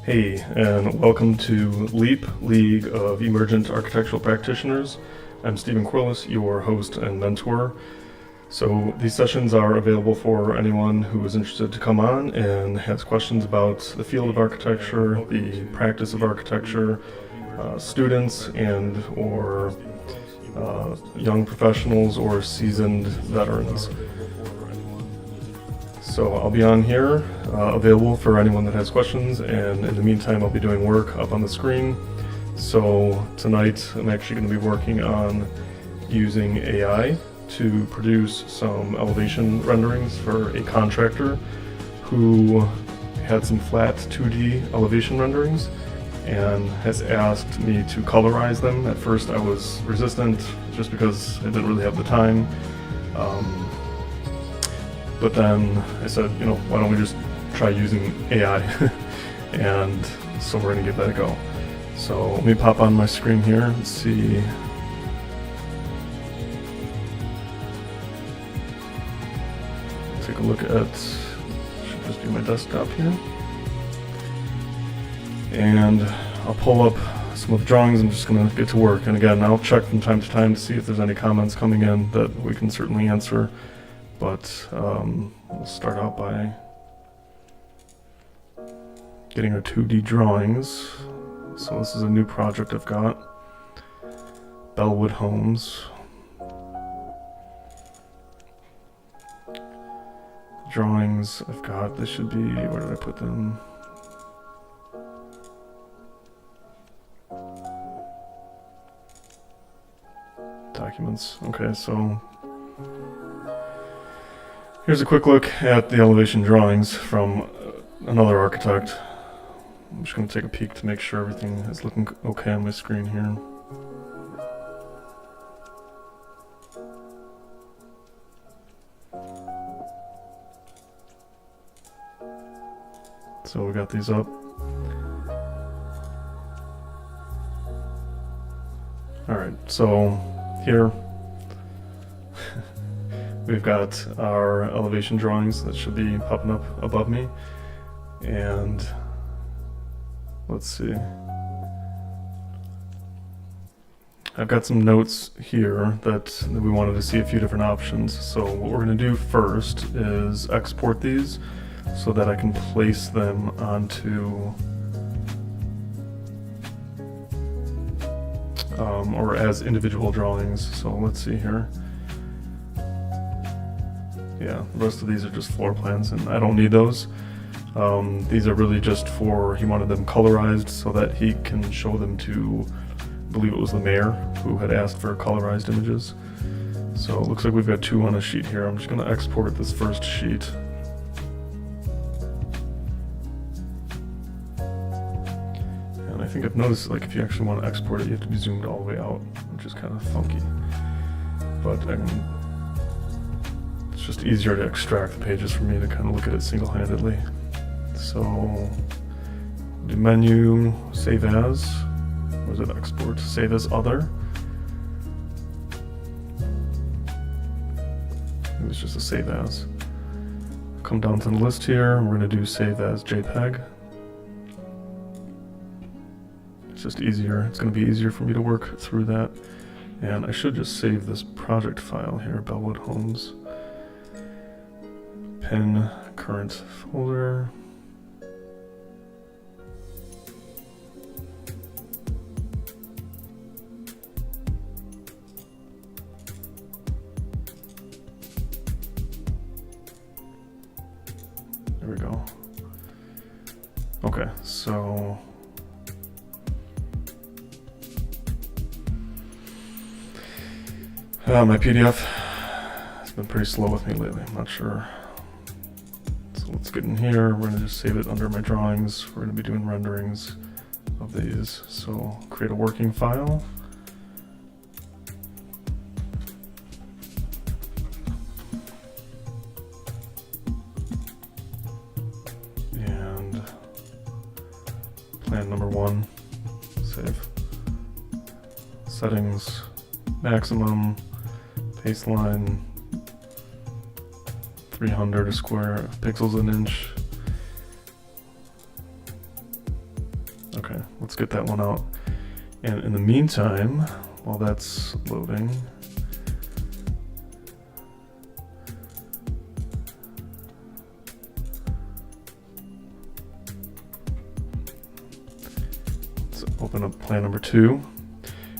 Hey, and welcome to LEAP, League of Emergent Architectural Practitioners. I'm Stephen Corliss, your host and mentor. So these sessions are available for anyone who is interested to come on and has questions about the field of architecture, the practice of architecture, students and or young professionals or seasoned veterans. So I'll be on here, available for anyone that has questions, and in the meantime I'll be doing work up on the screen. So tonight I'm actually going to be working on using AI to produce some elevation renderings for a contractor who had some flat 2D elevation renderings and has asked me to colorize them. At first I was resistant just because I didn't really have the time. But then I said, why don't we just try using AI? And so we're gonna give that a go. So let me pop on my screen here and see. Take a look at, should just be my desktop here. And I'll pull up some of the drawings. I'm just gonna get to work. And again, I'll check from time to time to see if there's any comments coming in that we can certainly answer. But we'll start out by getting our 2D drawings. So this is a new project I've got. Bellwood Homes. Drawings I've got, they should be, where did I put them? Documents. Okay, so here's a quick look at the elevation drawings from another architect. I'm just going to take a peek to make sure everything is looking okay on my screen here. So we got these up. Alright, so here we've got our elevation drawings that should be popping up above me. And let's see. I've got some notes here that we wanted to see a few different options. So what we're going to do first is export these so that I can place them onto or as individual drawings. So let's see here. Yeah, the rest of these are just floor plans, and I don't need those. These are really just for, he wanted them colorized so that he can show them to, I believe it was the mayor who had asked for colorized images. So it looks like we've got two on a sheet here. I'm just going to export this first sheet. And I think I've noticed, like, if you actually want to export it, you have to be zoomed all the way out, which is kind of funky. But it's just easier to extract the pages for me to kind of look at it single-handedly. So, do menu, save as, or is it export? Save as other. It was just a save as. Come down to the list here, we're going to do save as JPEG. It's just easier, it's going to be easier for me to work through that. And I should just save this project file here, Bellwood Homes. Pin current folder. There we go. Okay, so my PDF has been pretty slow with me lately. I'm not sure. So let's get in here. We're going to just save it under my drawings. We're going to be doing renderings of these. So create a working file. And plan number 1, save. Settings, maximum, baseline, 300 a square pixels an inch. let's get that one out. And in the meantime, while that's loading, let's open up plan number 2.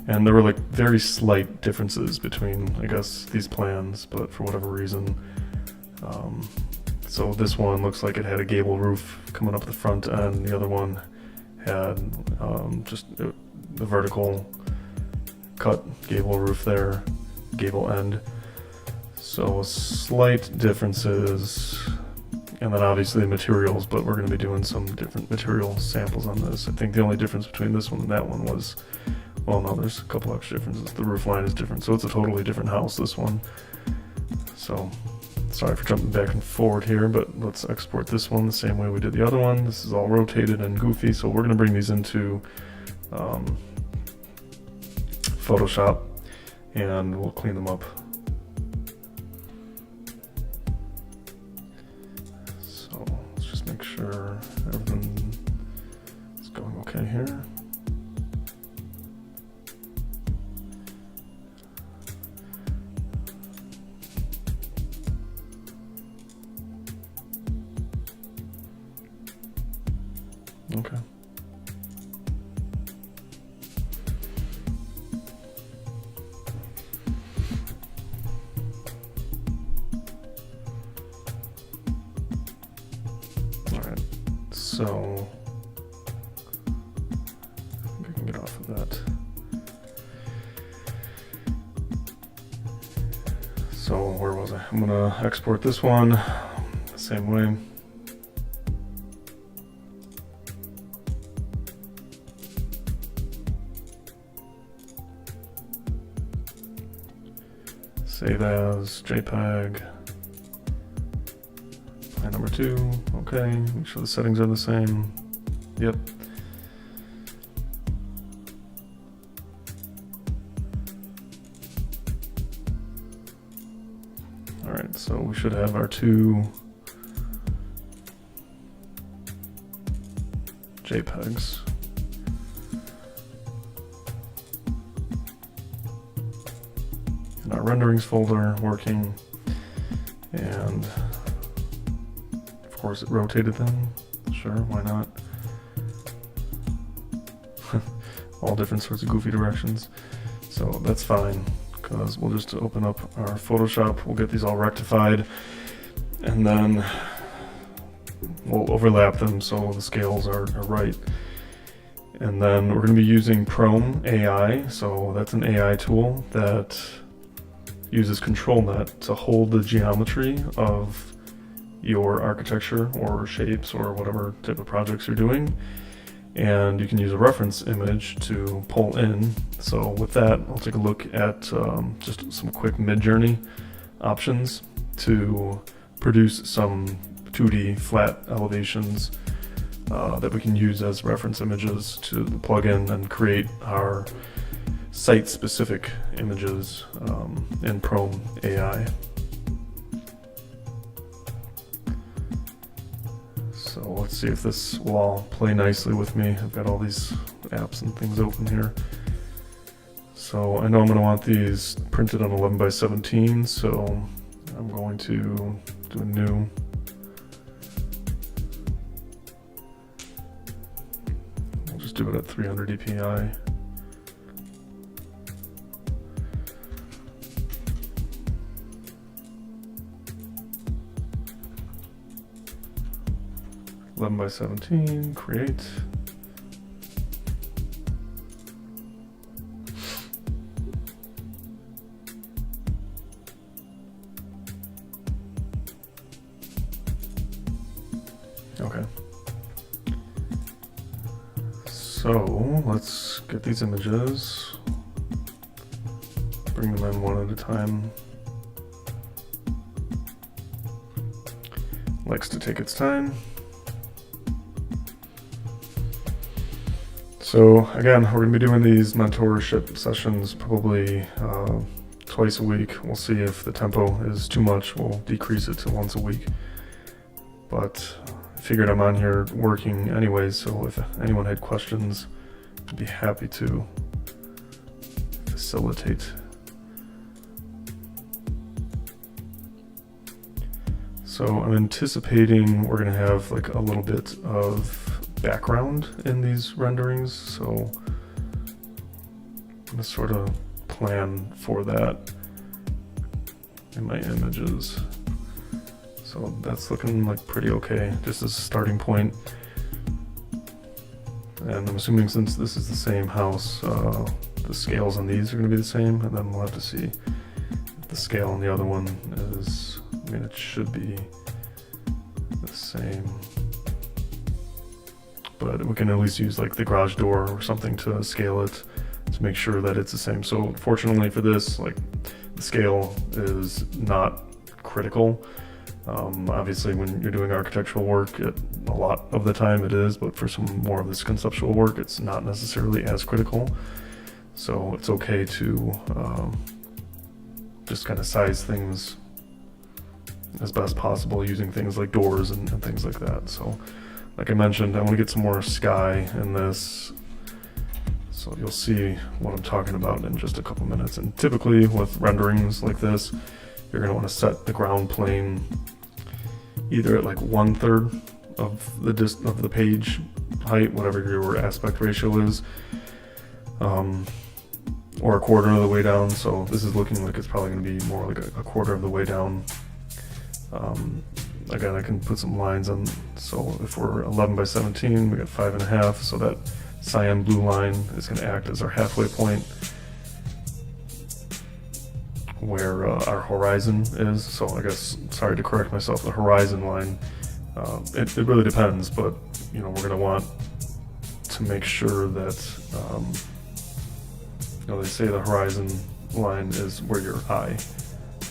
And there were like very slight differences between, I guess, these plans, but for whatever reason. So this one looks like it had a gable roof coming up the front end. The other one had just the vertical cut gable roof there, gable end. So slight differences. And then obviously materials, but we're going to be doing some different material samples on this. I think the only difference between this one and that one was, well, no, there's a couple extra differences. The roof line is different, so it's a totally different house, this one. So, sorry for jumping back and forward here, but let's export this one the same way we did the other one. This is all rotated and goofy, so we're going to bring these into Photoshop, and we'll clean them up. So, let's just make sure everything is going okay here. Okay. All right. So I think I can get off of that. So where was I? I'm gonna export this one the same way. Save as JPEG. Plan number 2. Okay. Make sure the settings are the same. Yep. All right. So we should have our 2 JPEGs. Our renderings folder working, and of course it rotated them. Sure, why not? All different sorts of goofy directions. So that's fine, because we'll just open up our Photoshop, we'll get these all rectified, and then we'll overlap them so the scales are right. And then we're going to be using PromeAI, so that's an AI tool that uses ControlNet to hold the geometry of your architecture or shapes or whatever type of projects you're doing. And you can use a reference image to pull in. So with that, I'll take a look at just some quick Midjourney options to produce some 2D flat elevations that we can use as reference images to plug in and create our site-specific images in PromeAI. So let's see if this will all play nicely with me. I've got all these apps and things open here. So I know I'm going to want these printed on 11 by 17, so I'm going to do a new. I'll just do it at 300 dpi. By 17, create. Okay. So let's get these images, bring them in one at a time. Likes to take its time. So again, we're going to be doing these mentorship sessions probably twice a week. We'll see if the tempo is too much. We'll decrease it to once a week. But I figured I'm on here working anyways, so if anyone had questions, I'd be happy to facilitate. So I'm anticipating we're going to have like a little bit of background in these renderings, so I'm going to sort of plan for that in my images. So that's looking like pretty okay, just as a starting point. And I'm assuming since this is the same house, the scales on these are going to be the same, and then we'll have to see if the scale on the other one is, I mean, it should be the same. But we can at least use like the garage door or something to scale it to make sure that it's the same. So fortunately for this, like the scale is not critical. Obviously when you're doing architectural work, a lot of the time it is, but for some more of this conceptual work, it's not necessarily as critical. So it's okay to just kind of size things as best possible using things like doors and things like that. So like I mentioned, I want to get some more sky in this, so you'll see what I'm talking about in just a couple minutes. And typically with renderings like this, you're going to want to set the ground plane either at like 1/3 of the page height, whatever your aspect ratio is, or 1/4 of the way down. So this is looking like it's probably going to be more like a 1/4 of the way down. Again, I can put some lines on. So if we're 11 by 17, we got 5.5. So that cyan blue line is going to act as our halfway point where our horizon is. So I guess, sorry to correct myself, the horizon line, it really depends, but you know, we're going to want to make sure that, you know, they say the horizon line is where your eye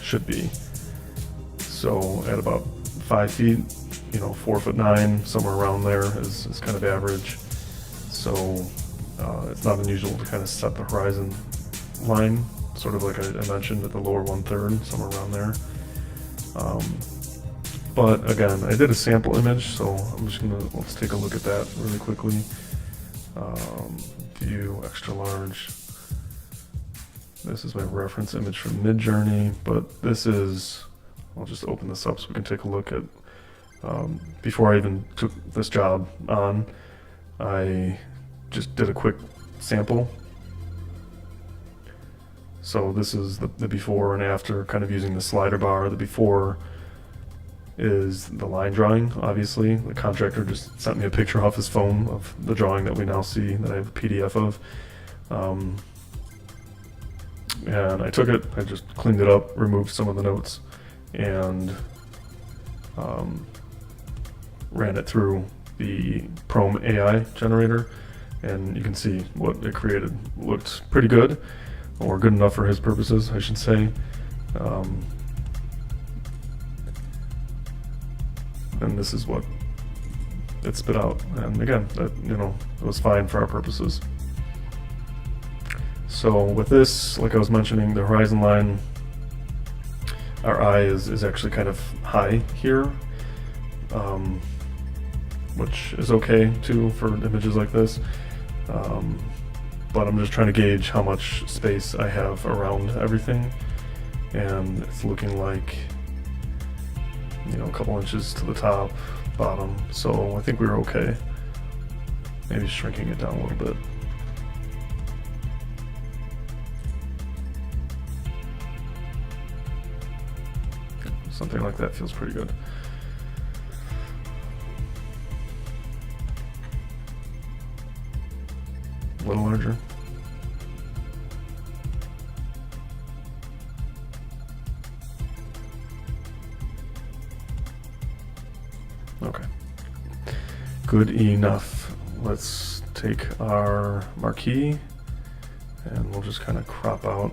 should be. So at about 5 feet, you know, 4'9", somewhere around there is kind of average. So it's not unusual to kind of set the horizon line, sort of like I mentioned, at the lower 1/3, somewhere around there. But again, I did a sample image, so I'm just gonna, let's take a look at that really quickly. View extra large. This is my reference image from Midjourney, but this is, I'll just open this up so we can take a look at, before I even took this job on, I just did a quick sample. So this is the before and after, kind of using the slider bar. The before is the line drawing, obviously. The contractor just sent me a picture off his phone of the drawing that we now see, that I have a PDF of. And I took it, I just cleaned it up, removed some of the notes, and ran it through the PromeAI generator, and you can see what it created. Looked pretty good, or good enough for his purposes, I should say. And this is what it spit out. And again, that, you know, it was fine for our purposes. So with this, like I was mentioning, the horizon line, our eye is actually kind of high here, which is okay too for images like this. But I'm just trying to gauge how much space I have around everything, and it's looking like, you know, a couple inches to the top, bottom, so I think we were okay. Maybe shrinking it down a little bit. Something like that feels pretty good. A little larger. Okay. Good enough. Let's take our marquee and we'll just kind of crop out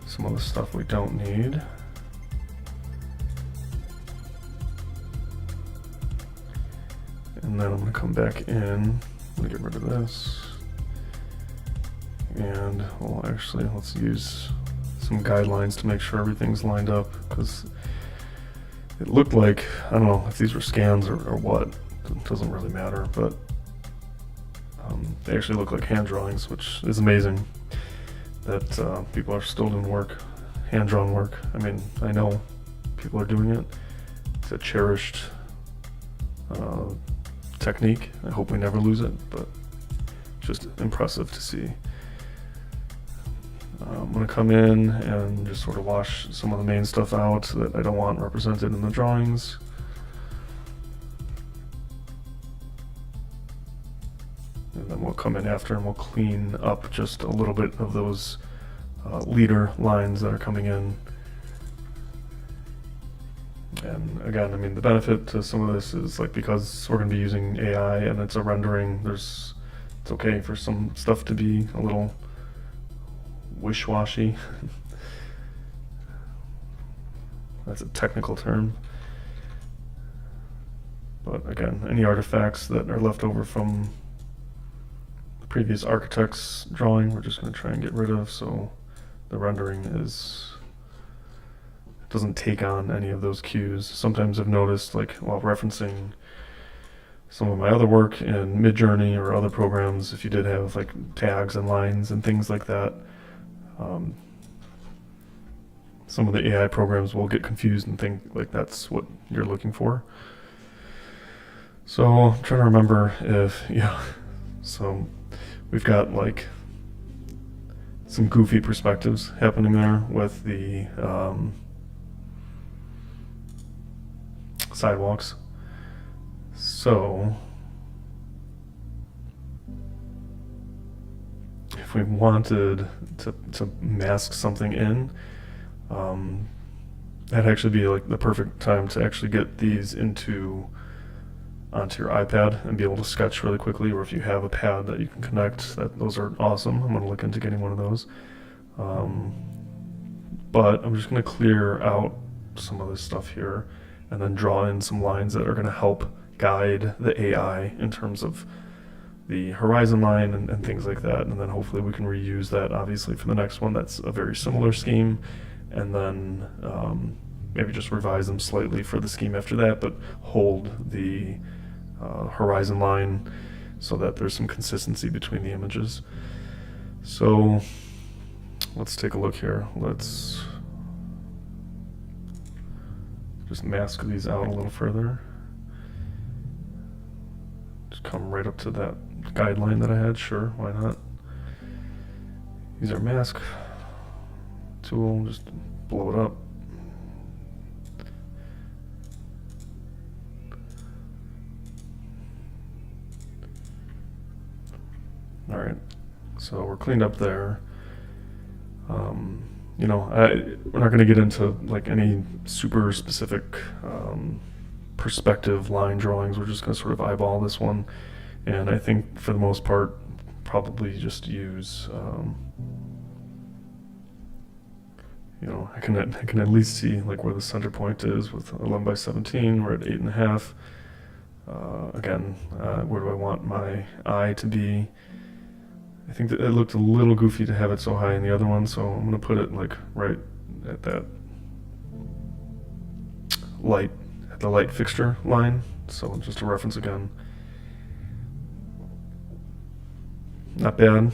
some of the stuff we don't need. And then I'm going to come back in. I'm going to get rid of this. And well, actually, let's use some guidelines to make sure everything's lined up, because it looked like, I don't know if these were scans or what, it doesn't really matter, but They actually look like hand drawings, which is amazing that people are still doing work, hand-drawn work. I mean, I know people are doing it. It's a cherished technique. I hope we never lose it, but just impressive to see. I'm going to come in and just sort of wash some of the main stuff out that I don't want represented in the drawings. And then we'll come in after and we'll clean up just a little bit of those leader lines that are coming in. And again, I mean, the benefit to some of this is like, because we're going to be using AI and it's a rendering, it's okay for some stuff to be a little wish-washy. That's a technical term. But again, any artifacts that are left over from the previous architect's drawing, we're just going to try and get rid of, so the rendering doesn't take on any of those cues. Sometimes I've noticed, like while referencing some of my other work in Midjourney or other programs, if you did have like tags and lines and things like that, some of the AI programs will get confused and think like that's what you're looking for. So I'm trying to remember if, so we've got like some goofy perspectives happening there with the sidewalks. So if we wanted to mask something in, that'd actually be like the perfect time to actually get these onto your iPad and be able to sketch really quickly, or if you have a pad that you can connect, those are awesome. I'm going to look into getting one of those. But I'm just going to clear out some of this stuff here and then draw in some lines that are going to help guide the AI in terms of the horizon line and things like that. And then hopefully we can reuse that obviously for the next one. That's a very similar scheme. And then maybe just revise them slightly for the scheme after that, but hold the horizon line so that there's some consistency between the images. So let's take a look here. Let's just mask these out a little further. Just come right up to that guideline that I had. Sure, why not? Use our mask tool, just blow it up. All right, so we're cleaned up there. We're not going to get into like any super specific perspective line drawings. We're just going to sort of eyeball this one, and I think for the most part, probably just use. I can at least see like where the center point is with 11 by 17. We're at 8.5. Again, where do I want my eye to be? I think that it looked a little goofy to have it so high in the other one, so I'm going to put it like right at that the light fixture line. So just a reference again. Not bad.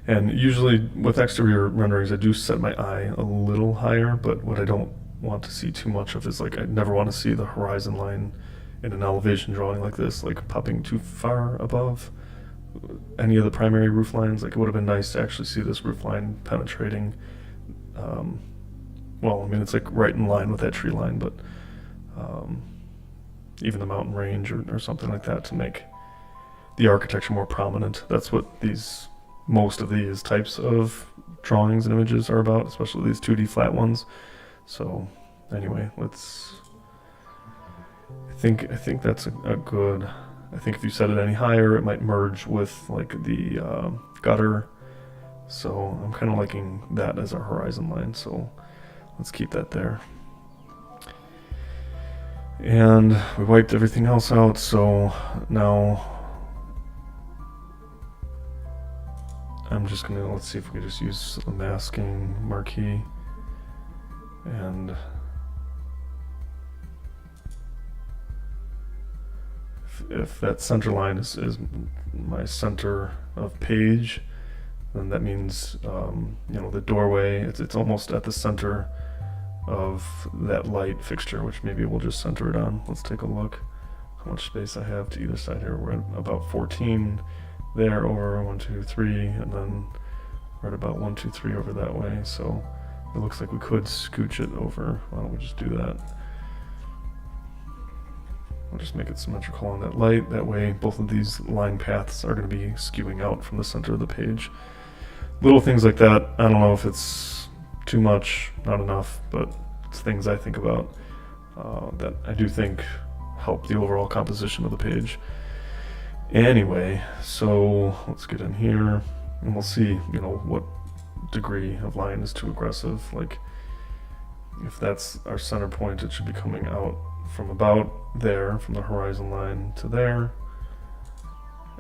And usually with exterior renderings, I do set my eye a little higher, but what I don't want to see too much of is like, I never want to see the horizon line in an elevation drawing like this, like popping too far above any of the primary roof lines. Like it would have been nice to actually see this roof line penetrating. Well, I mean, it's like right in line with that tree line, but even the mountain range or something like that to make the architecture more prominent. That's what most of these types of drawings and images are about, especially these 2D flat ones. So anyway, I think that's a good. I think if you set it any higher, it might merge with like the gutter. So I'm kind of liking that as our horizon line. So let's keep that there. And we wiped everything else out. So now I'm just gonna, let's see if we can just use the masking marquee and if that center line is my center of page, then that means the doorway, it's almost at the center of that light fixture, which maybe we'll just center it on. Let's take a look how much space I have to either side here. We're at about 14 there, over 1, 2, 3, and then we're at about 1, 2, 3 over that way. So it looks like we could scooch it over. Why don't we just do that? We'll just make it symmetrical on that light. That way both of these line paths are going to be skewing out from the center of the page. Little things like that. I don't know if it's too much, not enough, but it's things I think about that I do think help the overall composition of the page. Anyway, so let's get in here and we'll see, what degree of line is too aggressive. Like if that's our center point, it should be coming out from about there, from the horizon line to there.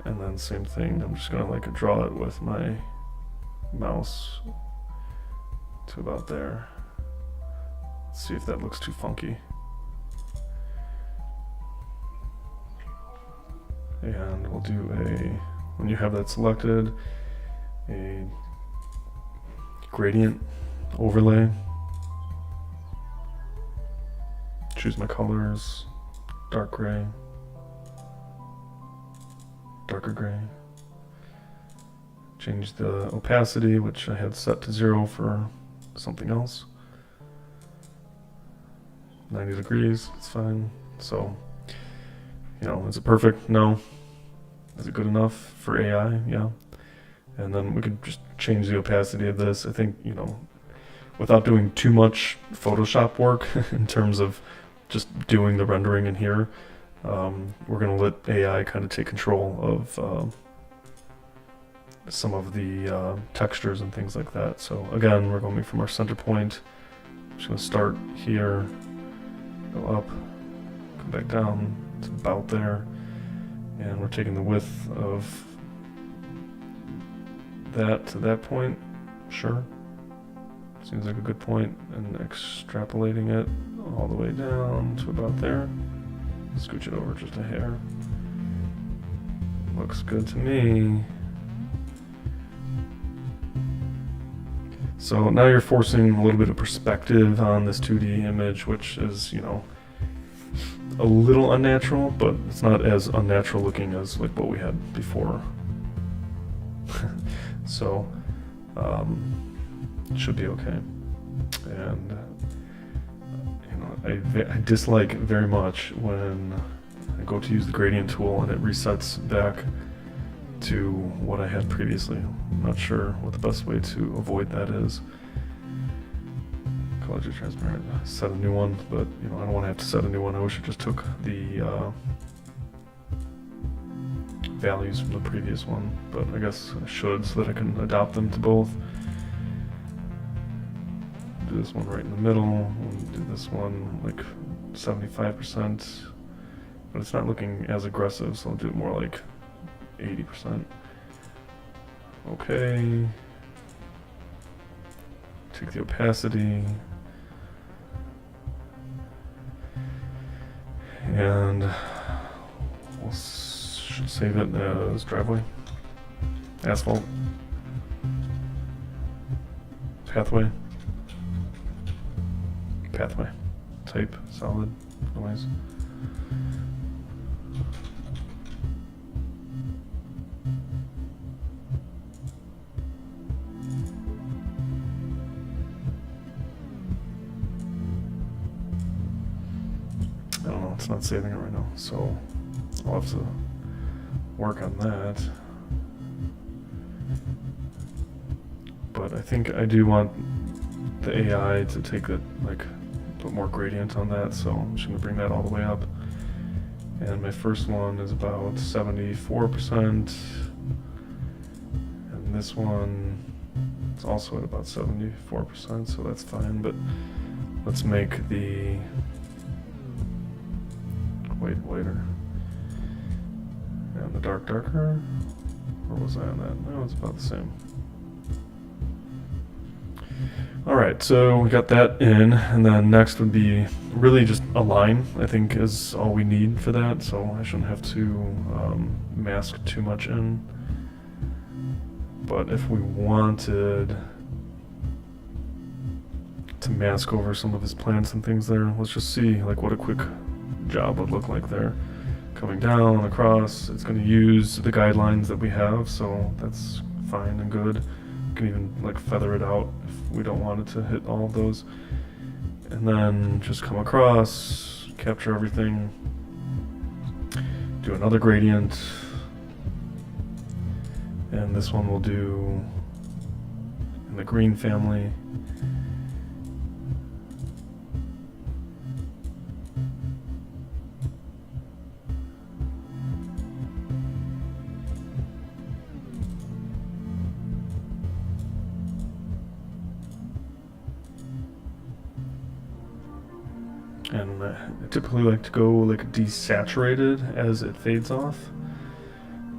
And then same thing, I'm just gonna draw it with my mouse to about there. Let's see if that looks too funky. And we'll do when you have that selected, a gradient overlay. Choose my colors, dark gray, darker gray. Change the opacity, which I had set to 0 for something else. 90 degrees, it's fine. So, is it perfect? No. Is it good enough for AI? Yeah. And then we could just change the opacity of this. I think, without doing too much Photoshop work in terms of just doing the rendering in here, we're going to let AI kind of take control of some of the textures and things like that. So again, we're going from our center point. I'm just going to start here, go up, come back down to about there, and we're taking the width of that to that point. Sure, seems like a good point, and extrapolating it all the way down to about there. Scooch it over just a hair. Looks good to me. So now you're forcing a little bit of perspective on this 2D image, which is, a little unnatural, but it's not as unnatural looking as what we had before. So it should be okay. And I dislike very much when I go to use the gradient tool and it resets back to what I had previously. I'm not sure what the best way to avoid that is. Color to transparent, set a new one, but I don't want to have to set a new one. I wish I just took the values from the previous one, but I guess I should so that I can adopt them to both. Do this one right in the middle, and do this one 75%, but it's not looking as aggressive, so I'll do it more like 80%. Okay. Take the opacity. And we'll should save it as driveway, asphalt, pathway, type, solid, noise. I don't know, it's not saving it right now, so I'll have to work on that. But I think I do want the AI to take it, put more gradient on that, so I'm just going to bring that all the way up. And my first one is about 74%, and this one is also at about 74%, so that's fine. But let's make the white whiter and the dark darker. Where was I on that? No, it's about the same. Alright, so we got that in, and then next would be really just a line, I think is all we need for that, so I shouldn't have to mask too much in. But if we wanted to mask over some of his plants and things there, let's just see like what a quick job would look like there. Coming down, across, it's going to use the guidelines that we have, so that's fine and good. We can even like feather it out if we don't want it to hit all of those. And then just come across, capture everything, do another gradient, and this one we'll do in the green family. And I typically like to go like desaturated as it fades off.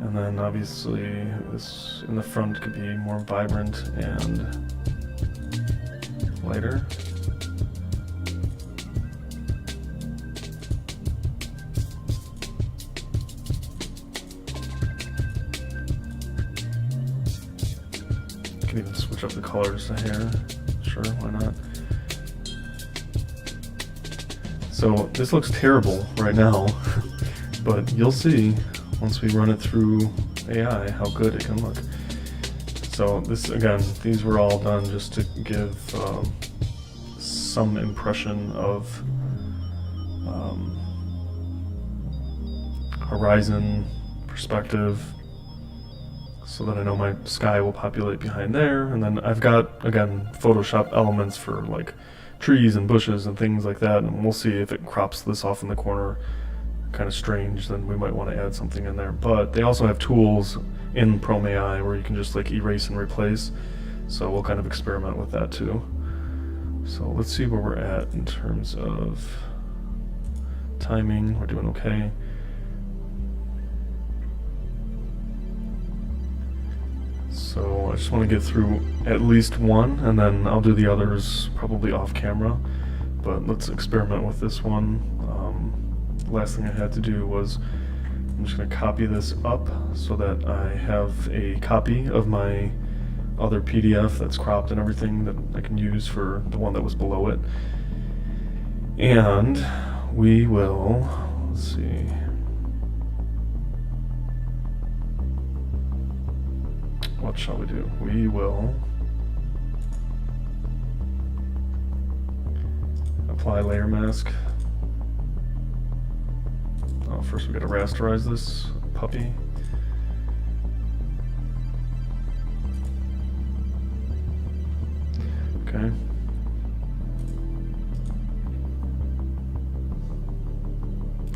And then obviously this in the front could be more vibrant and lighter. You can even switch up the colors a hair. Sure, why not? So this looks terrible right now, but you'll see once we run it through AI how good it can look. So this, again, these were all done just to give some impression of horizon perspective, so that I know my sky will populate behind there. And then I've got, again, Photoshop elements for like trees and bushes and things like that, and we'll see if it crops this off in the corner kind of strange, then we might want to add something in there. But they also have tools in PromeAI where you can just like erase and replace, so we'll kind of experiment with that too. So let's see where we're at in terms of timing. We're doing okay. So I just want to get through at least one, and then I'll do the others probably off camera. But let's experiment with this one. Last thing I had to do was I'm just going to copy this up so that I have a copy of my other PDF that's cropped and everything that I can use for the one that was below it. And we will, let's see. What shall we do? We will apply layer mask. Oh, first we gotta rasterize this puppy. Okay.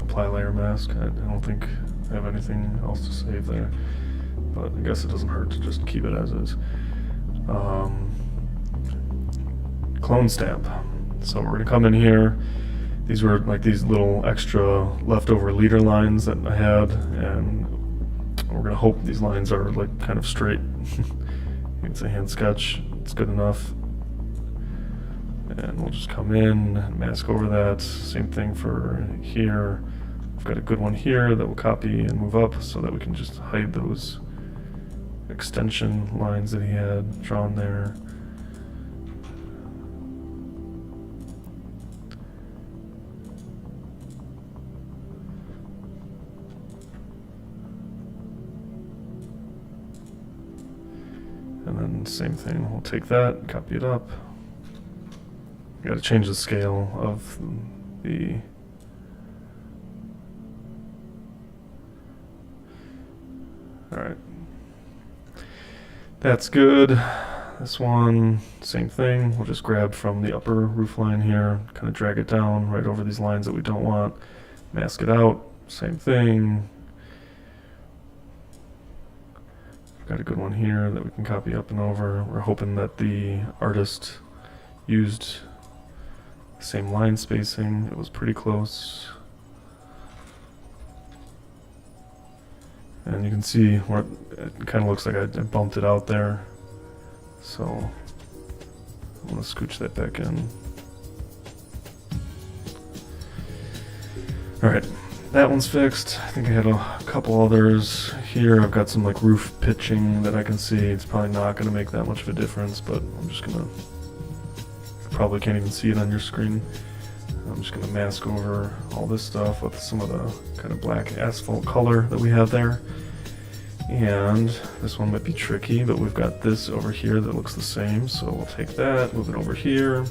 Apply layer mask. I don't think I have anything else to save there, but I guess it doesn't hurt to just keep it as is. Clone stamp. So we're gonna come in here. These were like these little extra leftover leader lines that I had, and we're gonna hope these lines are like kind of straight. It's a hand sketch, it's good enough. And we'll just come in and mask over that. Same thing for here. I've got a good one here that we'll copy and move up so that we can just hide those extension lines that he had drawn there. And then same thing, we'll take that, copy it up. You gotta change the scale of the alright. That's good. This one, same thing. We'll just grab from the upper roof line here, kind of drag it down right over these lines that we don't want. Mask it out, same thing. Got a good one here that we can copy up and over. We're hoping that the artist used the same line spacing. It was pretty close. And you can see where it kind of looks like I bumped it out there. So I'm gonna scooch that back in. All right, that one's fixed. I think I had a couple others here. I've got some like roof pitching that I can see. It's probably not gonna make that much of a difference, but I'm just gonna, you probably can't even see it on your screen. I'm just gonna mask over all this stuff with some of the kind of black asphalt color that we have there. And this one might be tricky, but we've got this over here that looks the same, so we'll take that, move it over here,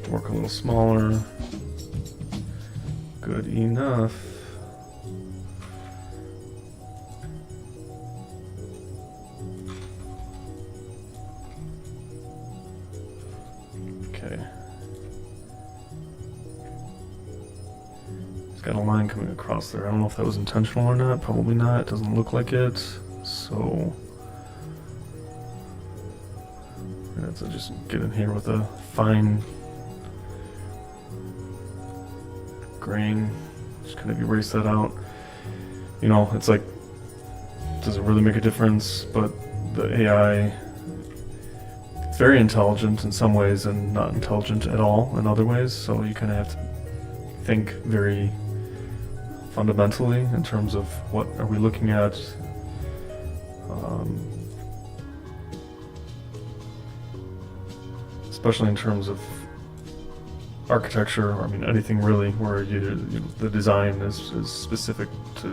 work a little smaller. Good enough. Okay. It's got a line coming across there. I don't know if that was intentional or not. Probably not. It doesn't look like it. So I have to just get in here with a fine grain. Just kind of erase that out. You know, it's like, does it really make a difference? But the AI, it's very intelligent in some ways and not intelligent at all in other ways. So you kind of have to think very fundamentally in terms of what are we looking at. Especially in terms of architecture, or I mean anything really, where the design is specific to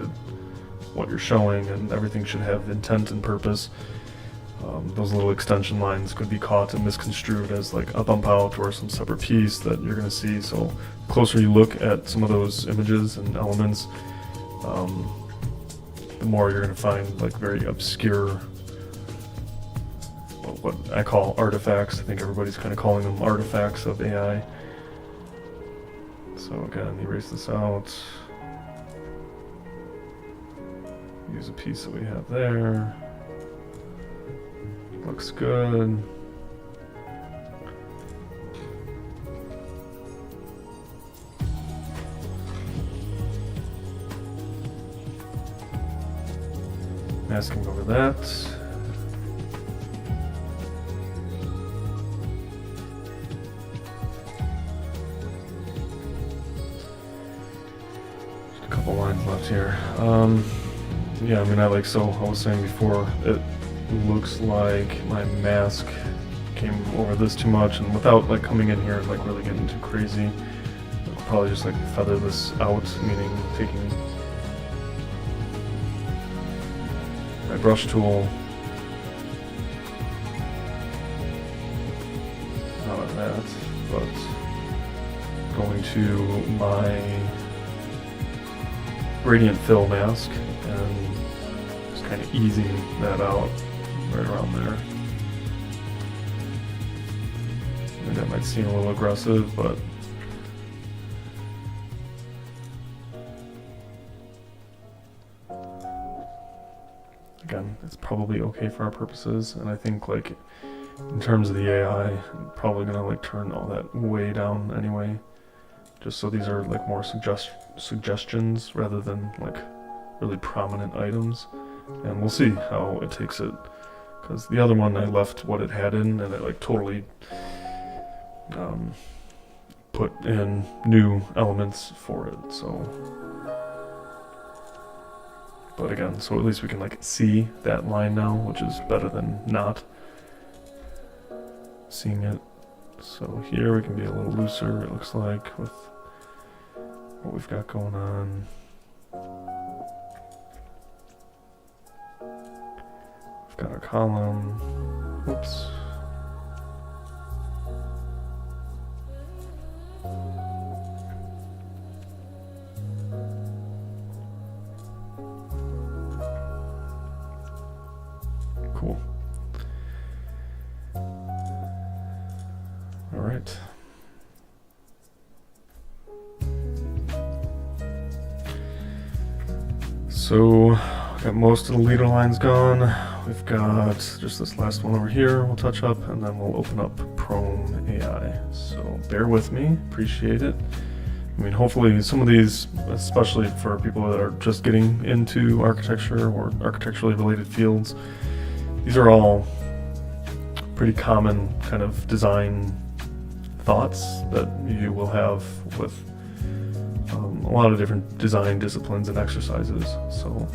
what you're showing, and everything should have intent and purpose. Those little extension lines could be caught and misconstrued as like a bump out or some separate piece that you're going to see. So the closer you look at some of those images and elements, the more you're going to find like very obscure, what I call artifacts. I think everybody's kind of calling them artifacts of AI. So again, erase this out. Use a piece that we have there. Looks good. Masking over that. Just a couple lines left here. Yeah, I mean, I was saying before, it looks like my mask came over this too much, and without like coming in here and like really getting too crazy, I'll probably just like feather this out, meaning taking my brush tool not on that, but going to my gradient fill mask and just kind of easing that out right around there. And that might seem a little aggressive, but again, it's probably okay for our purposes. And I think like in terms of the AI, I'm probably gonna like turn all that way down anyway, just so these are like more suggestions rather than like really prominent items. And we'll see how it takes it, because the other one I left what it had in, and it like totally put in new elements for it. So, but again, so at least we can like see that line now, which is better than not seeing it. So here we can be a little looser, it looks like, with what we've got going on. We've got our column. Whoops. Cool. All right. So, got most of the leader lines gone. We've got just this last one over here we'll touch up, and then we'll open up PromeAI. So bear with me, appreciate it. I mean, hopefully some of these, especially for people that are just getting into architecture or architecturally related fields, these are all pretty common kind of design thoughts that you will have with a lot of different design disciplines and exercises. So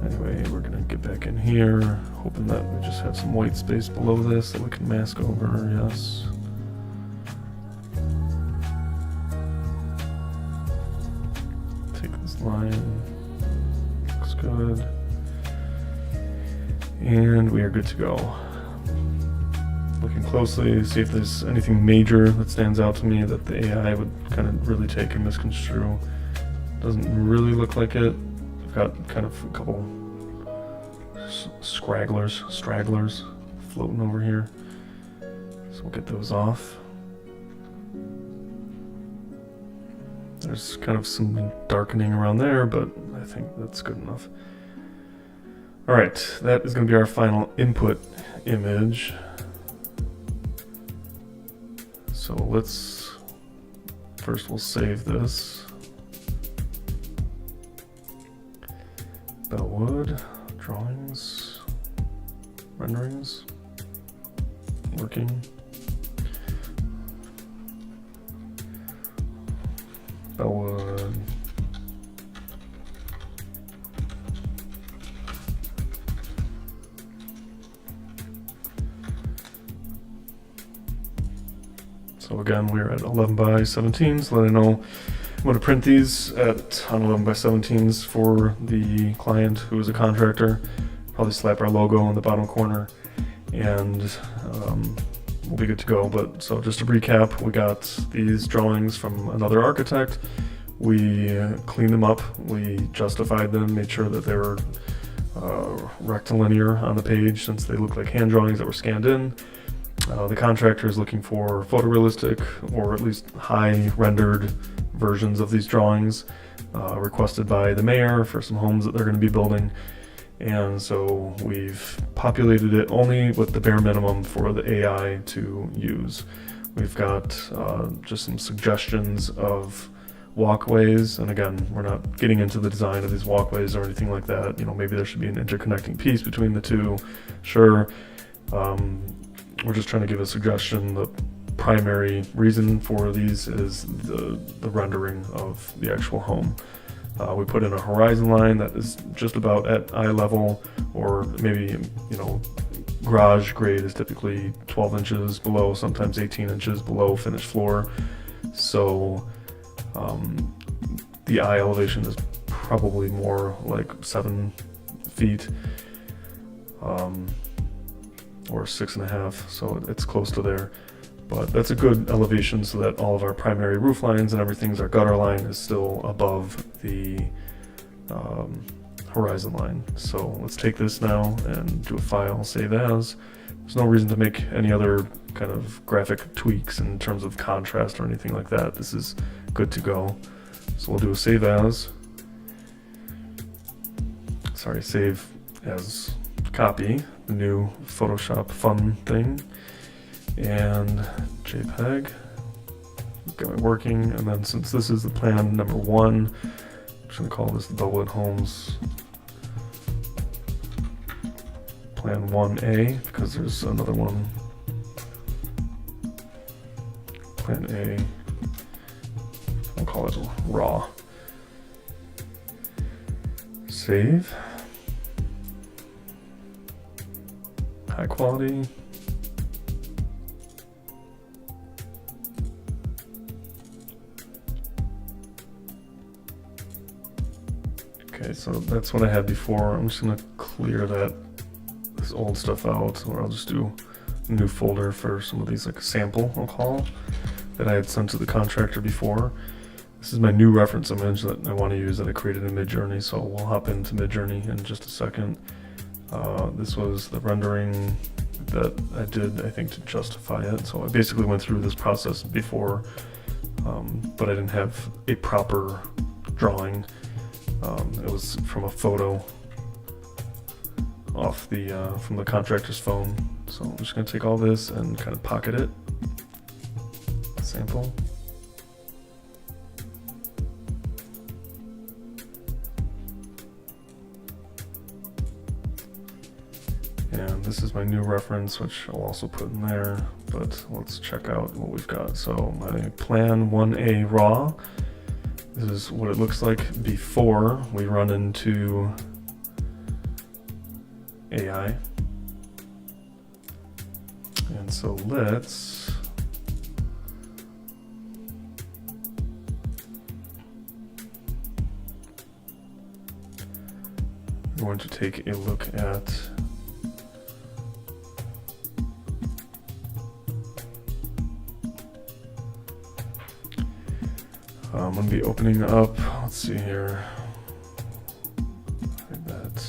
anyway, we're gonna get back in here, hoping that we just have some white space below this that we can mask over. Yes. Take this line, looks good. And we are good to go. Looking closely, see if there's anything major that stands out to me that the AI would kind of really take and misconstrue. Doesn't really look like it. I've got kind of a couple stragglers floating over here. So we'll get those off. There's kind of some darkening around there, but I think that's good enough. All right, that is going to be our final input image. So we'll save this. Bellwood, drawings, renderings, working. Bellwood. So again, we're at 11 by 17s. Let I know I'm going to print these on 11 by 17s for the client who is a contractor. Probably slap our logo in the bottom corner, and we'll be good to go. But so just to recap, we got these drawings from another architect. We cleaned them up, we justified them, made sure that they were rectilinear on the page since they look like hand drawings that were scanned in. The contractor is looking for photorealistic or at least high rendered versions of these drawings requested by the mayor for some homes that they're going to be building. And so we've populated it only with the bare minimum for the AI to use. We've got just some suggestions of walkways, and again, we're not getting into the design of these walkways or anything like that. You know, maybe there should be an interconnecting piece between the two. Sure. We're just trying to give a suggestion. The primary reason for these is the rendering of the actual home. We put in a horizon line that is just about at eye level, or maybe, you know, garage grade is typically 12 inches below, sometimes 18 inches below finished floor. So the eye elevation is probably more like 7 feet. Or 6.5, so it's close to there. But that's a good elevation so that all of our primary roof lines and everything's, our gutter line is still above the horizon line. So let's take this now and do a file, save as. There's no reason to make any other kind of graphic tweaks in terms of contrast or anything like that. This is good to go. So we'll do a save as. Sorry, save as copy, the new Photoshop fun thing, and JPEG. Got it working, and then since this is the plan number 1, I'm just going to call this the Bellwood Homes Plan 1A, because there's another one, Plan A. I'll call it raw. Save. High quality. Okay, so that's what I had before. I'm just gonna clear this old stuff out, or I'll just do a new folder for some of these, like a sample, I'll call, that I had sent to the contractor before. This is my new reference image that I want to use that I created in Midjourney, so we'll hop into Midjourney in just a second. This was the rendering that I did, I think, to justify it. So I basically went through this process before, but I didn't have a proper drawing. It was from a photo off from the contractor's phone. So I'm just going to take all this and kind of pocket it. Sample. And this is my new reference, which I'll also put in there, but let's check out what we've got. So my plan 1A raw, this is what it looks like before we run into AI. And so let's we're going to take a look at I'm going to be opening up, let's see here, like that,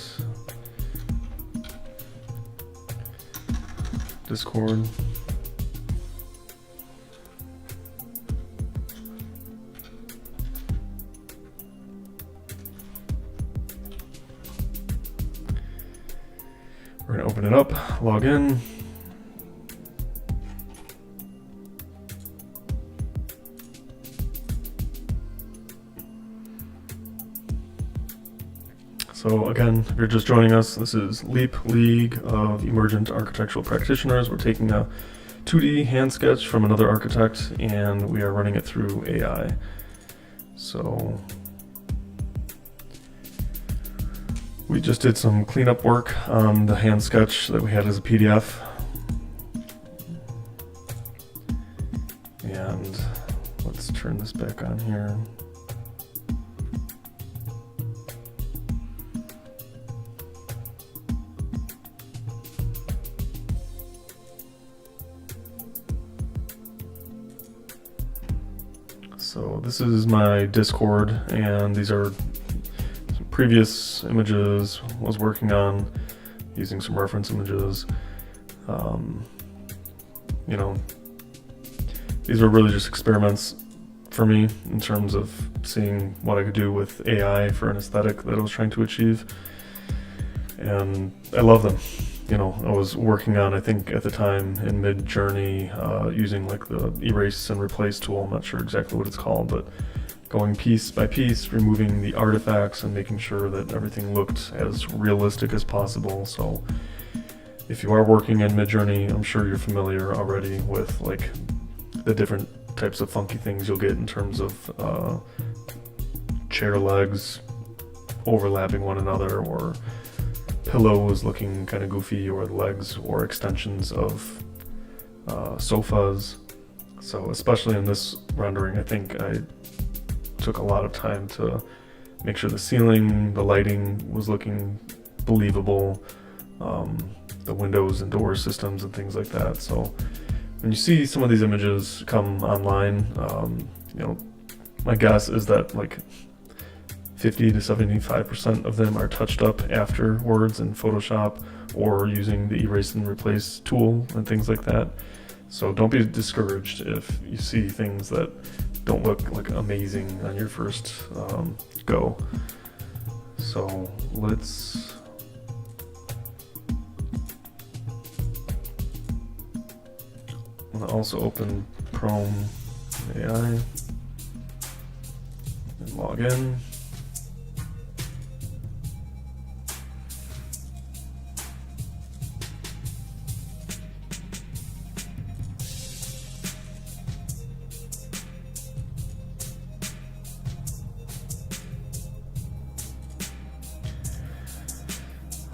Discord. We're going to open it up, log in. So again, if you're just joining us, this is LEAP, League of Emergent Architectural Practitioners. We're taking a 2D hand sketch from another architect and we are running it through AI. So we just did some cleanup work on the hand sketch that we had as a PDF. And let's turn this back on here. So this is my Discord, and these are some previous images I was working on using some reference images. You know, these were really just experiments for me in terms of seeing what I could do with AI for an aesthetic that I was trying to achieve. And I love them. You know, I was working on, I think at the time in Midjourney, using like the erase and replace tool. I'm not sure exactly what it's called, but going piece by piece, removing the artifacts and making sure that everything looked as realistic as possible. So if you are working in Midjourney, I'm sure you're familiar already with like the different types of funky things you'll get in terms of chair legs overlapping one another, or pillows looking kind of goofy, or legs or extensions of sofas. So especially in this rendering, I think I took a lot of time to make sure the ceiling, the lighting was looking believable, the windows and door systems and things like that. So when you see some of these images come online, you know, my guess is that like 50 to 75% of them are touched up afterwards in Photoshop or using the erase and replace tool and things like that. So don't be discouraged if you see things that don't look like amazing on your first go. So let's I'm gonna also open PromeAI and log in.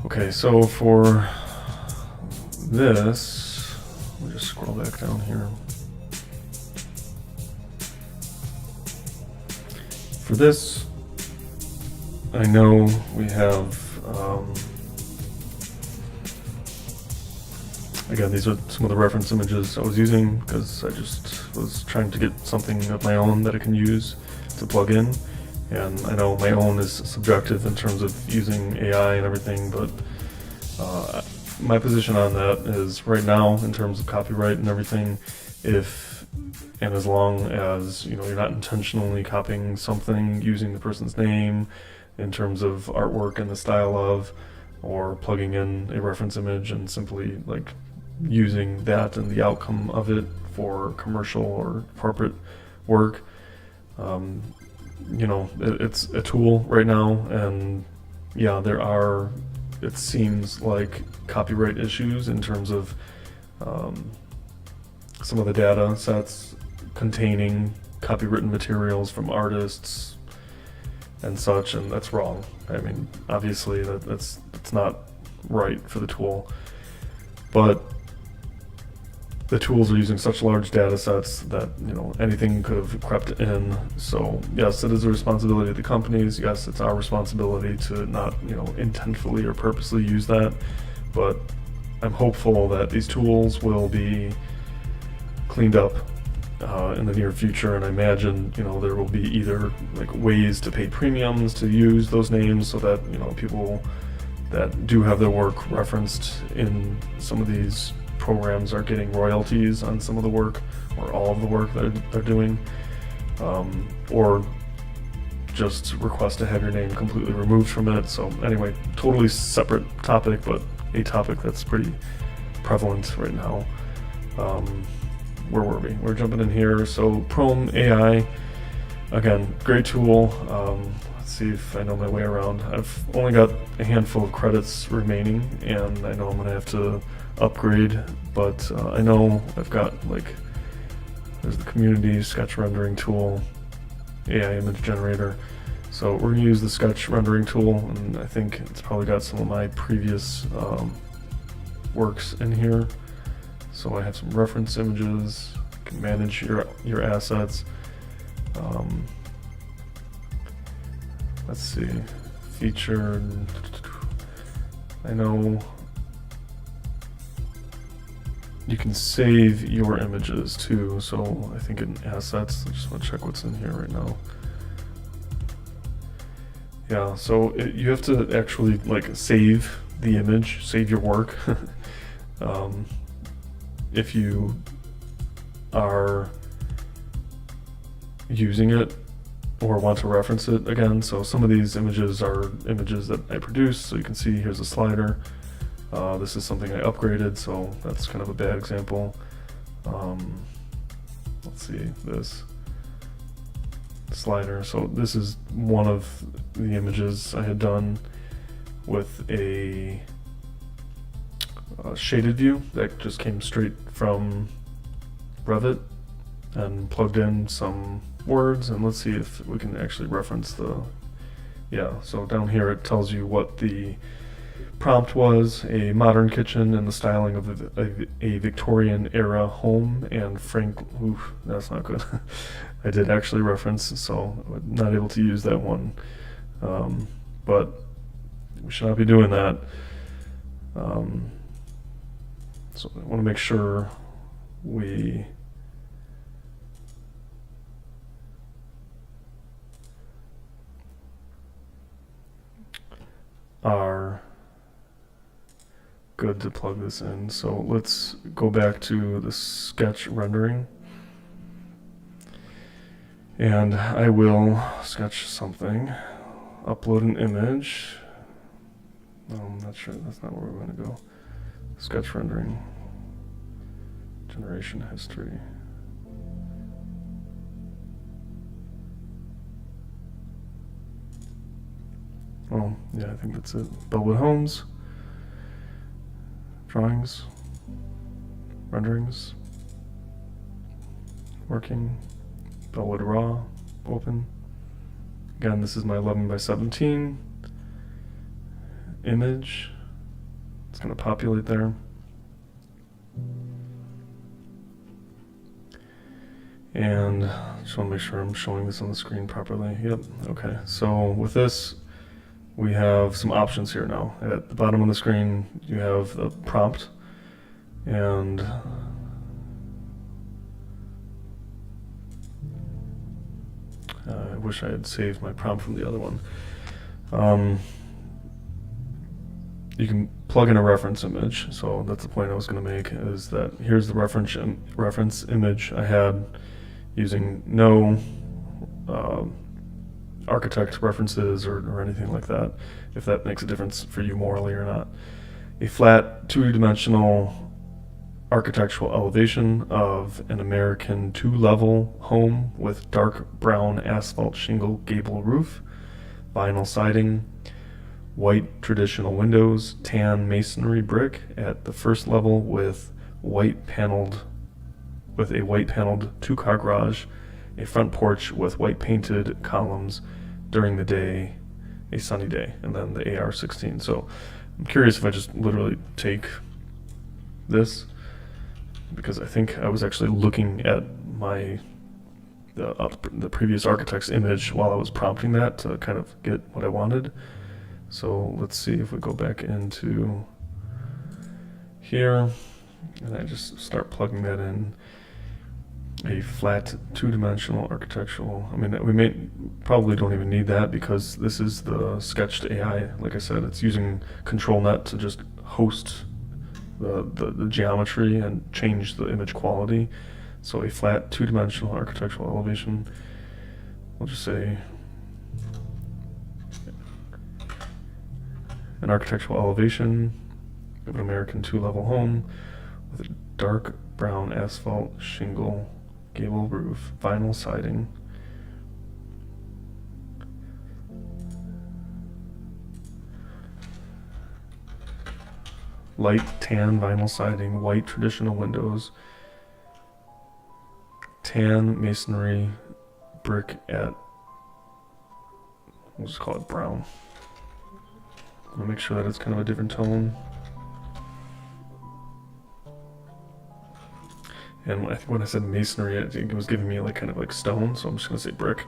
Okay, so for this, let me just scroll back down here. For this, I know we have, again, these are some of the reference images I was using because I just was trying to get something of my own that I can use to plug in. And I know my own is subjective in terms of using AI and everything, but my position on that is right now, in terms of copyright and everything, if and as long as you know you're not intentionally copying something using the person's name in terms of artwork and the style of, or plugging in a reference image and simply like using that and the outcome of it for commercial or corporate work, you know, it's a tool right now, and yeah, there are it seems like copyright issues in terms of some of the data sets containing copywritten materials from artists and such, and that's wrong. I mean, obviously that's not right for the tool, but the tools are using such large data sets that, you know, anything could have crept in. So yes, it is a responsibility of the companies. Yes, it's our responsibility to not, you know, intentionally or purposely use that, but I'm hopeful that these tools will be cleaned up in the near future, and I imagine, you know, there will be either like ways to pay premiums to use those names so that, you know, people that do have their work referenced in some of these programs are getting royalties on some of the work or all of the work that they're doing, or just request to have your name completely removed from it. So anyway, totally separate topic, but a topic that's pretty prevalent right now. Where were we? We're jumping in here. So PromeAI, again, great tool. Let's see if I know my way around. I've only got a handful of credits remaining, and I know I'm going to have to upgrade, but I know I've got, like, there's the community sketch rendering tool, AI image generator. So we're going to use the sketch rendering tool, and I think it's probably got some of my previous works in here. So I have some reference images, you can manage your assets. Let's see, featured, I know you can save your images too, so I think in assets, I just want to check what's in here right now. Yeah, so you have to actually like save the image, save your work. If you are using it or want to reference it again. So some of these images are images that I produced, so you can see here's a slider. This is something I upgraded, so that's kind of a bad example. Let's see, this slider. So this is one of the images I had done with a shaded view that just came straight from Revit and plugged in some words, and let's see if we can actually reference the, yeah, so down here it tells you what the prompt was: a modern kitchen and the styling of a Victorian era home. And Frank, oof, that's not good. I did actually reference, so I'm not able to use that one, but we should not be doing that. So I want to make sure we are good to plug this in. So let's go back to the sketch rendering, and I will sketch something, upload an image. No, I'm not sure, that's not where we're going to go. Sketch rendering, generation history. Oh, yeah, I think that's it. Bellwood Homes, drawings, renderings, working, Bellwood Raw, open. Again, this is my 11 by 17 image. It's going to populate there. And just want to make sure I'm showing this on the screen properly. Yep, okay. So with this, we have some options here now. At the bottom of the screen, you have the prompt, and I wish I had saved my prompt from the other one. You can plug in a reference image. So that's the point I was going to make, is that here's the reference image I had using no architect references or anything like that, if that makes a difference for you morally or not. A flat two-dimensional architectural elevation of an American 2-level home with dark brown asphalt shingle gable roof, vinyl siding, white traditional windows, tan masonry brick at the first level with a white paneled 2-car garage, a front porch with white painted columns during the day, a sunny day, and then the AR-16. So I'm curious if I just literally take this, because I think I was actually looking at the previous architect's image while I was prompting that to kind of get what I wanted. So let's see if we go back into here, and I just start plugging that in. A flat 2-dimensional architectural. I mean, we probably don't even need that because this is the sketched AI. Like I said, it's using ControlNet to just host the geometry and change the image quality. So a flat 2-dimensional architectural elevation. We'll just say an architectural elevation of an American 2-level home with a dark brown asphalt shingle gable roof, vinyl siding, light tan vinyl siding, white traditional windows, tan masonry brick at, we'll just call it brown. I'll make sure that it's kind of a different tone. And I think when I said masonry, I think it was giving me like kind of like stone, so I'm just gonna say brick.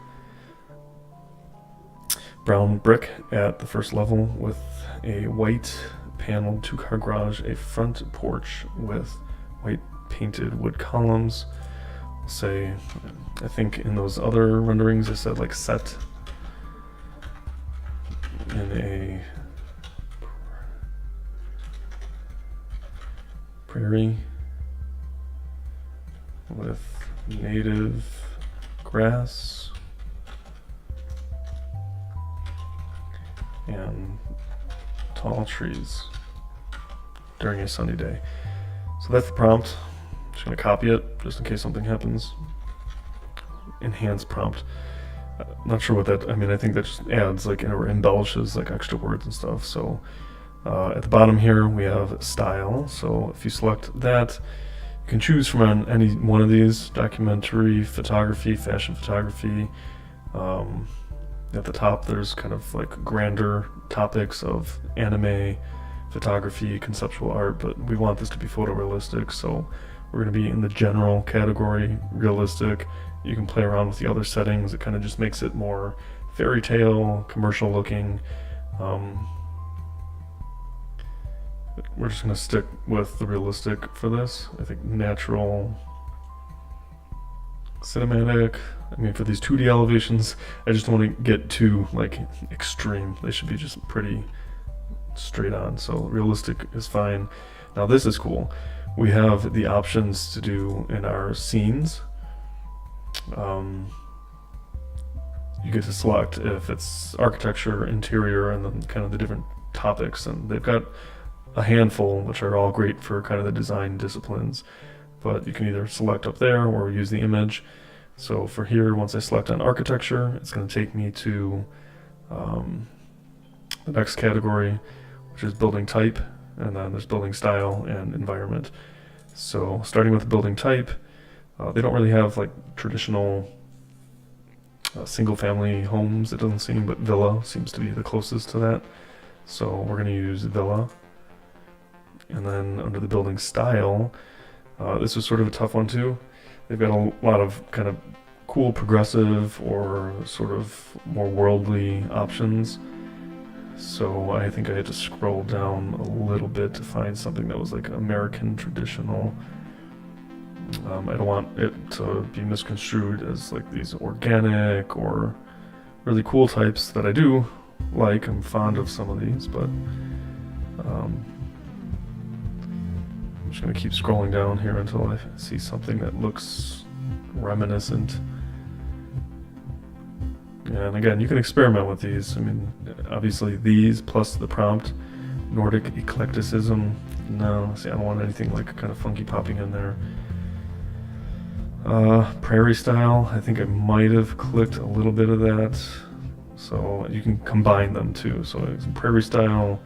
Brown brick at the first level with a white paneled 2-car garage, a front porch with white painted wood columns. I'll say, I think in those other renderings it said like set in a prairie with native grass and tall trees during a sunny day. So that's the prompt. I'm just going to copy it just in case something happens. Enhance prompt. Not sure what that, I mean, I think that just adds like, or embellishes like extra words and stuff. So at the bottom here we have style. So if you select that, you can choose from any one of these: documentary, photography, fashion photography. At the top there's kind of like grander topics of anime, photography, conceptual art, but we want this to be photorealistic, so we're going to be in the general category, realistic. You can play around with the other settings. It kind of just makes it more fairy tale, commercial looking. We're just going to stick with the realistic for this. I think natural, cinematic. I mean, for these 2D elevations, I just don't want to get too like extreme. They should be just pretty straight on. So realistic is fine. Now this is cool. We have the options to do in our scenes. You get to select if it's architecture, interior, and then kind of the different topics, and they've got a handful which are all great for kind of the design disciplines, but you can either select up there or use the image. So for here, once I select on architecture, it's going to take me to the next category, which is building type, and then there's building style and environment. So starting with building type, they don't really have like traditional single family homes, it doesn't seem, but villa seems to be the closest to that. So we're going to use villa. And then under the building style, this was sort of a tough one too. They've got a lot of kind of cool progressive or sort of more worldly options. So I think I had to scroll down a little bit to find something that was like American traditional. I don't want it to be misconstrued as like these organic or really cool types that I do like. I'm fond of some of these, but I'm just going to keep scrolling down here until I see something that looks reminiscent. And again, you can experiment with these. I mean, obviously these plus the prompt, Nordic eclecticism. No, see, I don't want anything like kind of funky popping in there. Prairie style, I think I might have clicked a little bit of that. So you can combine them too. So it's prairie style.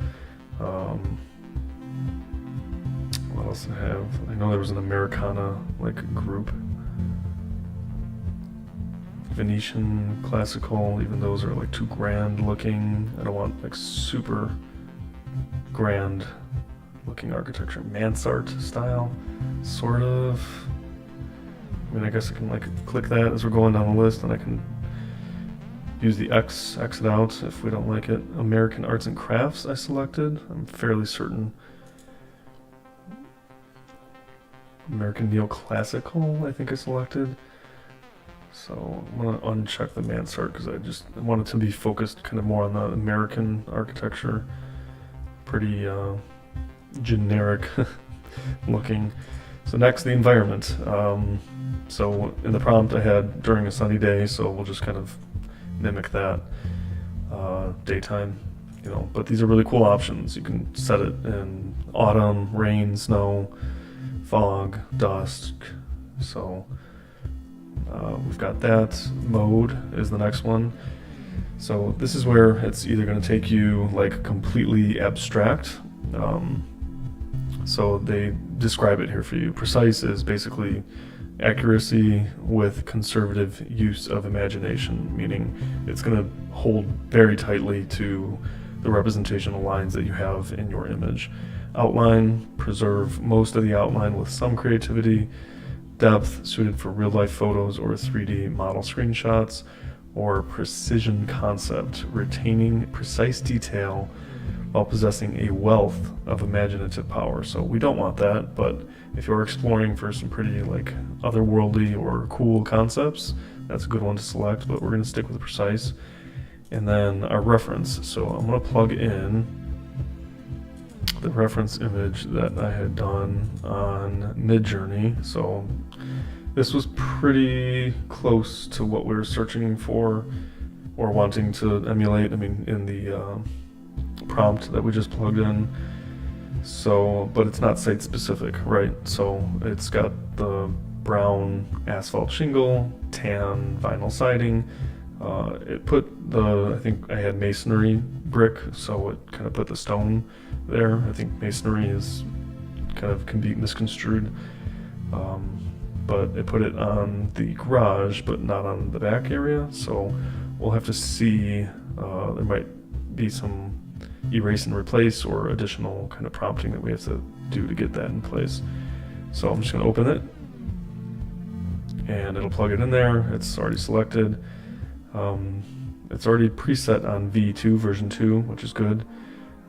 What else do I have? I know there was an Americana like group. Venetian, classical, even those are like too grand looking. I don't want like super grand looking architecture. Mansart style, sort of. I mean, I guess I can like click that as we're going down the list, and I can use the exit out if we don't like it. American Arts and Crafts I selected. I'm fairly certain. American Neoclassical I think I selected. So I'm gonna uncheck the Mansart because I want it to be focused kind of more on the American architecture. Pretty generic looking. So next, the environment. So in the prompt I had during a sunny day, so we'll just kind of mimic that. Daytime, you know, but these are really cool options. You can set it in autumn, rain, snow, fog, dusk. So we've got that. Mode is the next one. So this is where it's either going to take you like completely abstract. So they describe it here for you. Precise is basically accuracy with conservative use of imagination, meaning it's going to hold very tightly to the representational lines that you have in your image. Outline, preserve most of the outline with some creativity. Depth, suited for real-life photos or 3D model screenshots. Or precision concept, retaining precise detail while possessing a wealth of imaginative power. So we don't want that, but if you're exploring for some pretty like otherworldly or cool concepts, that's a good one to select, but we're going to stick with precise. And then our reference. So I'm going to plug in the reference image that I had done on Midjourney. So this was pretty close to what we were searching for or wanting to emulate. I mean, in the prompt that we just plugged in. So, but it's not site specific, right? So it's got the brown asphalt shingle, tan vinyl siding. It put the, I think I had masonry brick, so it kind of put the stone there. I think masonry is kind of can be misconstrued. But it put it on the garage, but not on the back area. So we'll have to see, there might be some erase and replace or additional kind of prompting that we have to do to get that in place. So I'm just going to open it and it'll plug it in there. It's already selected. It's already preset on V2 version 2, which is good.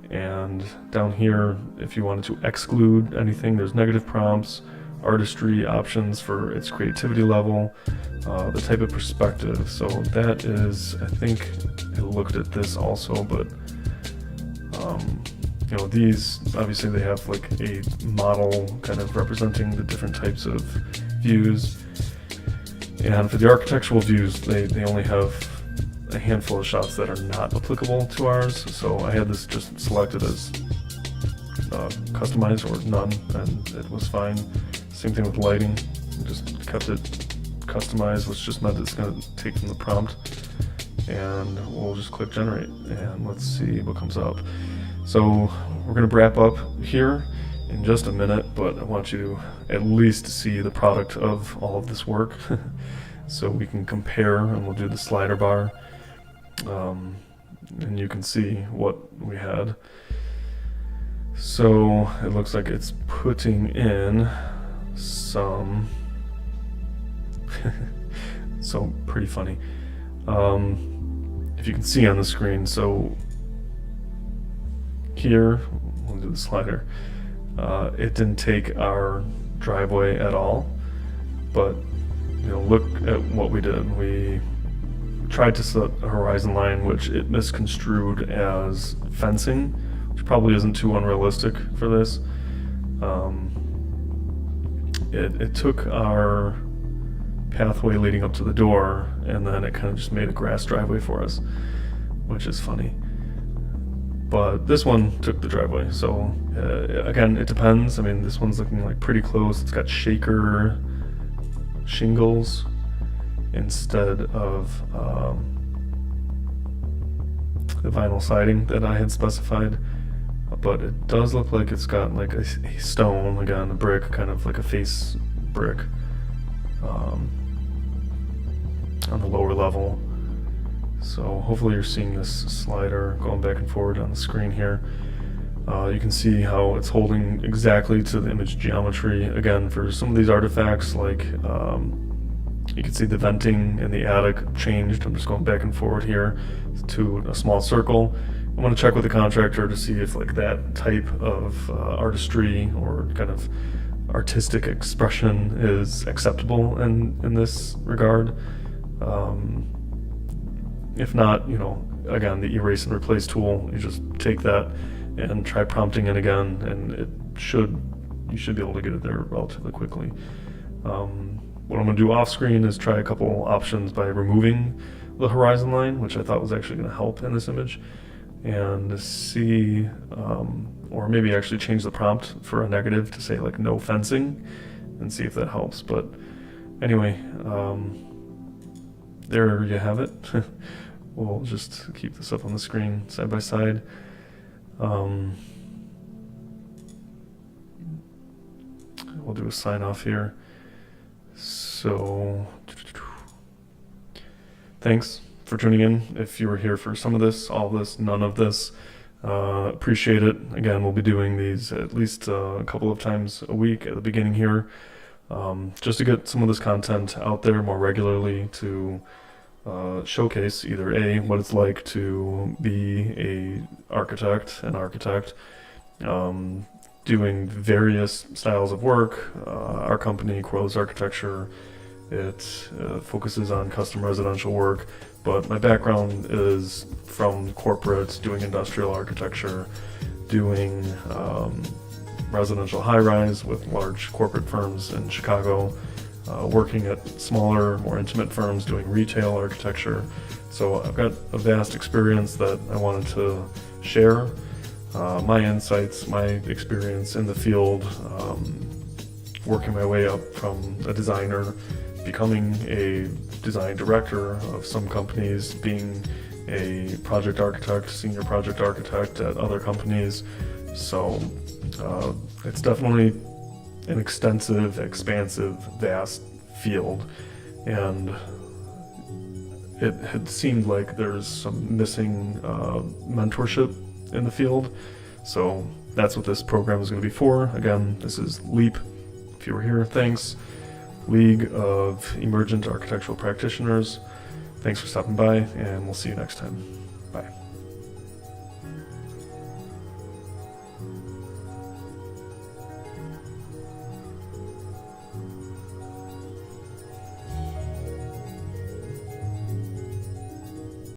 And down here, if you wanted to exclude anything, there's negative prompts, artistry options for its creativity level, the type of perspective. So that is, I think I looked at this also, but you know, these obviously they have like a model kind of representing the different types of views. And for the architectural views, they only have a handful of shots that are not applicable to ours. So I had this just selected as customized or none, and it was fine. Same thing with lighting, just kept it customized, which just meant it's going to take from the prompt. And we'll just click generate, and let's see what comes up. So we're going to wrap up here in just a minute, but I want you to at least see the product of all of this work so we can compare, and we'll do the slider bar, and you can see what we had. So it looks like it's putting in some so pretty funny. If you can see on the screen, so here we'll do the slider. It didn't take our driveway at all, but you know, look at what we did. We tried to set a horizon line, which it misconstrued as fencing, which probably isn't too unrealistic for this. It took our pathway leading up to the door, and then it kind of just made a grass driveway for us, which is funny. But this one took the driveway, so again, it depends. I mean, this one's looking like pretty close. It's got shaker shingles instead of the vinyl siding that I had specified, but it does look like it's got like a stone, again, a brick, kind of like a face brick on the lower level. So hopefully you're seeing this slider going back and forward on the screen here. You can see how it's holding exactly to the image geometry. Again, for some of these artifacts, like you can see the venting in the attic changed. I'm just going back and forward here to a small circle. I'm going to check with the contractor to see if like that type of artistry or kind of artistic expression is acceptable in this regard. If not, you know, again, the erase and replace tool, you just take that and try prompting it again, and you should be able to get it there relatively quickly. What I'm going to do off screen is try a couple options by removing the horizon line, which I thought was actually going to help in this image, and see, or maybe actually change the prompt for a negative to say like no fencing, and see if that helps. But anyway, there you have it. We'll just keep this up on the screen side by side. We'll do a sign off here. So thanks for tuning in. If you were here for some of this, all of this, none of this, appreciate it. Again, we'll be doing these at least a couple of times a week at the beginning here, just to get some of this content out there more regularly, to showcase either A, what it's like to be an architect, doing various styles of work. Our company, Quills Architecture, it focuses on custom residential work, but my background is from corporate, doing industrial architecture, doing residential high-rise with large corporate firms in Chicago, working at smaller, more intimate firms doing retail architecture. So I've got a vast experience that I wanted to share. My insights, my experience in the field, working my way up from a designer, becoming a design director of some companies, being a project architect, senior project architect at other companies. So it's definitely an extensive, expansive, vast field, and it had seemed like there's some missing mentorship in the field. So that's what this program is going to be for. Again, this is LEAP. If you were here, thanks. League of Emergent Architectural Practitioners. Thanks for stopping by, and we'll see you next time.